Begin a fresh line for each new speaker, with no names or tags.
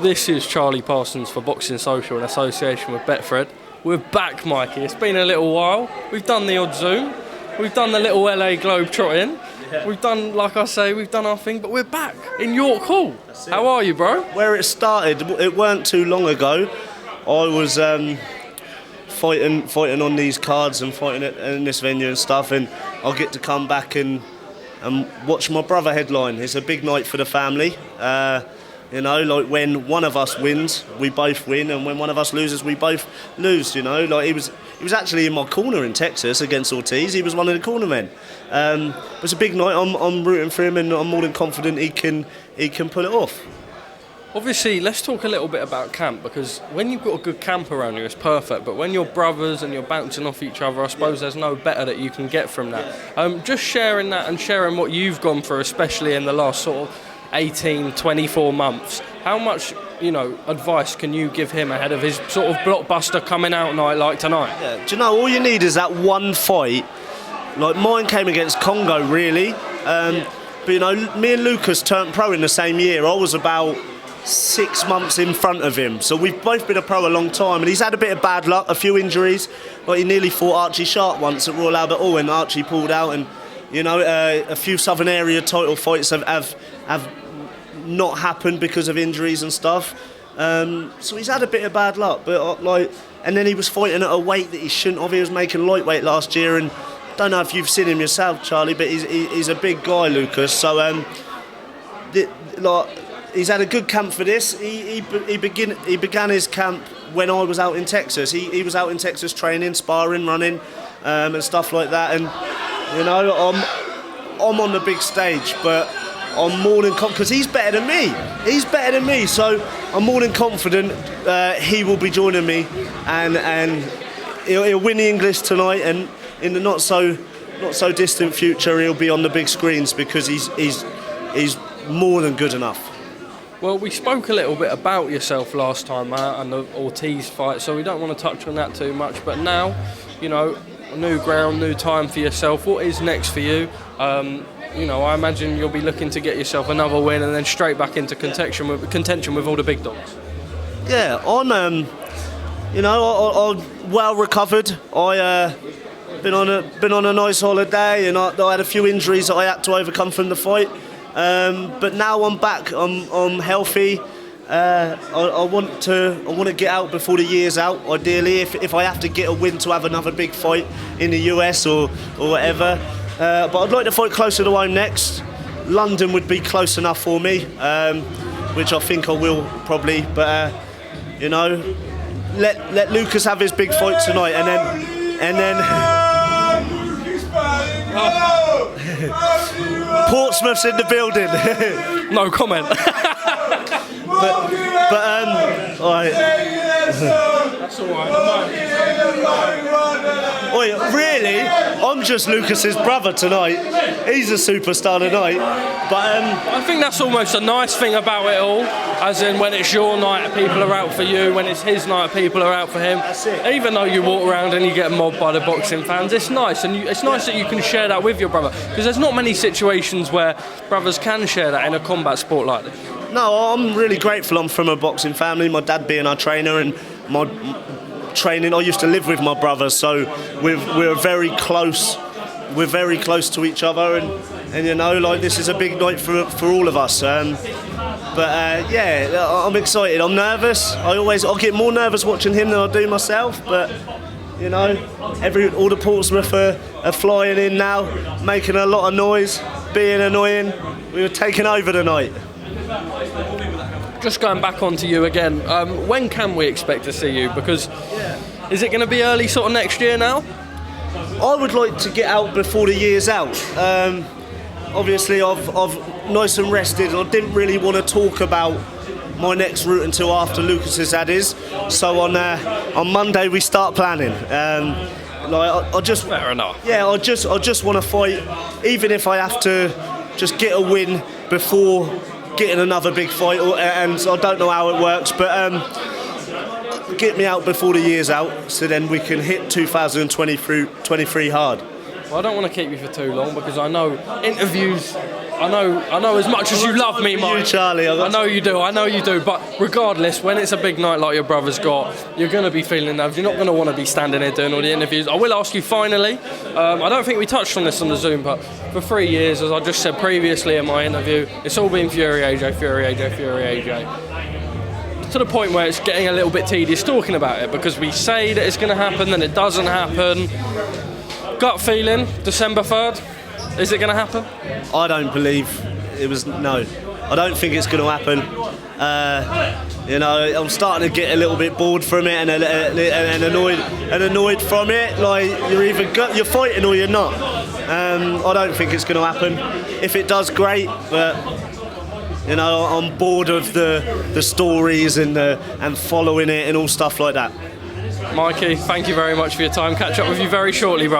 This is Charlie Parsons for Boxing Social in association with Betfred. We're back, Mikey. It's been a little while. We've done the odd Zoom. We've done the little LA Globe trotting. Yeah. We've done, like I say, we've done our thing, but we're back in York Hall. How are you, bro?
Where it started, it weren't too long ago. I was fighting on these cards and fighting in this venue and stuff, and I'll get to come back and watch my brother headline. It's a big night for the family. You know, like when one of us wins, we both win, and when one of us loses, we both lose. You know, like he was actually in my corner in Texas against Ortiz. He was one of the corner men. It was a big night. I'm rooting for him, and I'm more than confident he can pull it off.
Obviously, let's talk a little bit about camp, because when you've got a good camp around you, it's perfect. But when you're brothers and you're bouncing off each other, I suppose there's no better that you can get from that. Just sharing that and sharing what you've gone through, especially in the last sort of 18, 24 months. How much, advice can you give him ahead of his sort of blockbuster coming out night like tonight?
Yeah, do you know, all you need is that one fight. Like mine came against Congo, really. But me and Lucas turned pro in the same year. I was about 6 months in front of him, so we've both been a pro a long time, and he's had a bit of bad luck, a few injuries. Like he nearly fought Archie Sharp once at Royal Albert Hall, and Archie pulled out, and a few Southern area title fights have not happened because of injuries and stuff. So he's had a bit of bad luck, but and then he was fighting at a weight that he shouldn't have. He was making lightweight last year, and don't know if you've seen him yourself, Charlie, but he's a big guy, Lucas. So he's had a good camp for this. He began his camp when I was out in Texas. He was out in Texas training, sparring, running, and stuff like that. And I'm on the big stage, but I'm more than confident because he's better than me. He's better than me, so I'm more than confident he will be joining me, and he'll win the English tonight. And in the not so distant future, he'll be on the big screens because he's more than good enough.
Well, we spoke a little bit about yourself last time and the Ortiz fight, so we don't want to touch on that too much. But now, new ground, new time for yourself. What is next for you? I imagine you'll be looking to get yourself another win and then straight back into contention with all the big dogs.
Yeah, I'm well recovered. I been on a nice holiday, and I had a few injuries that I had to overcome from the fight. But now I'm back. I'm healthy. I want to get out before the year's out. Ideally, if I have to get a win to have another big fight in the US or whatever. But I'd like to fight closer to home next. London would be close enough for me, which I think I will probably. But let Lucas have his big fight tonight, and then. Portsmouth's in the building.
No comment.
All right.
That's all right.
Oi, really? I'm just Lucas's brother tonight. He's a superstar tonight. But
I think that's almost a nice thing about it all. As in, when it's your night, people are out for you. When it's his night, people are out for him.
That's it.
Even though you walk around and you get mobbed by the boxing fans, it's nice, and it's nice that you can share that with your brother, because there's not many situations where brothers can share that in a combat sport like this.
No, I'm really grateful. I'm from a boxing family. My dad being our trainer, and my training. I used to live with my brother, so we're very close. We're very close to each other, and this is a big night for all of us. I'm excited. I'm nervous. I'll get more nervous watching him than I do myself. But all the Portsmouth are flying in now, making a lot of noise, being annoying. We were taking over tonight.
Just going back onto you again, when can we expect to see you? Because is it going to be early sort of next year now?
I would like to get out before the year's out. Obviously, I've nice and rested. I didn't really want to talk about my next route until after Lucas's had his. So on Monday we start planning.
Fair enough.
Yeah, I just want to fight, even if I have to just get a win before getting another big fight, and I don't know how it works, but get me out before the year's out, so then we can hit 2023 hard.
Well, I don't want to keep you for too long, because I know interviews I know as much as you love me, Mike.
You, Charlie.
I know you do. But regardless, when it's a big night like your brother's got, you're going to be feeling nerves. You're not going to want to be standing here doing all the interviews. I will ask you finally. I don't think we touched on this on the Zoom, but for 3 years, as I just said previously in my interview, it's all been Fury AJ, Fury AJ, Fury AJ. To the point where it's getting a little bit tedious talking about it, because we say that it's going to happen, then it doesn't happen. Gut feeling, December 3rd. Is it going to happen?
I don't believe it was. No, I don't think it's going to happen. I'm starting to get a little bit bored from it and annoyed from it. Like you're fighting or you're not. I don't think it's going to happen. If it does, great. But I'm bored of the stories and following it and all stuff like that.
Mikey, thank you very much for your time. Catch up with you very shortly, brother.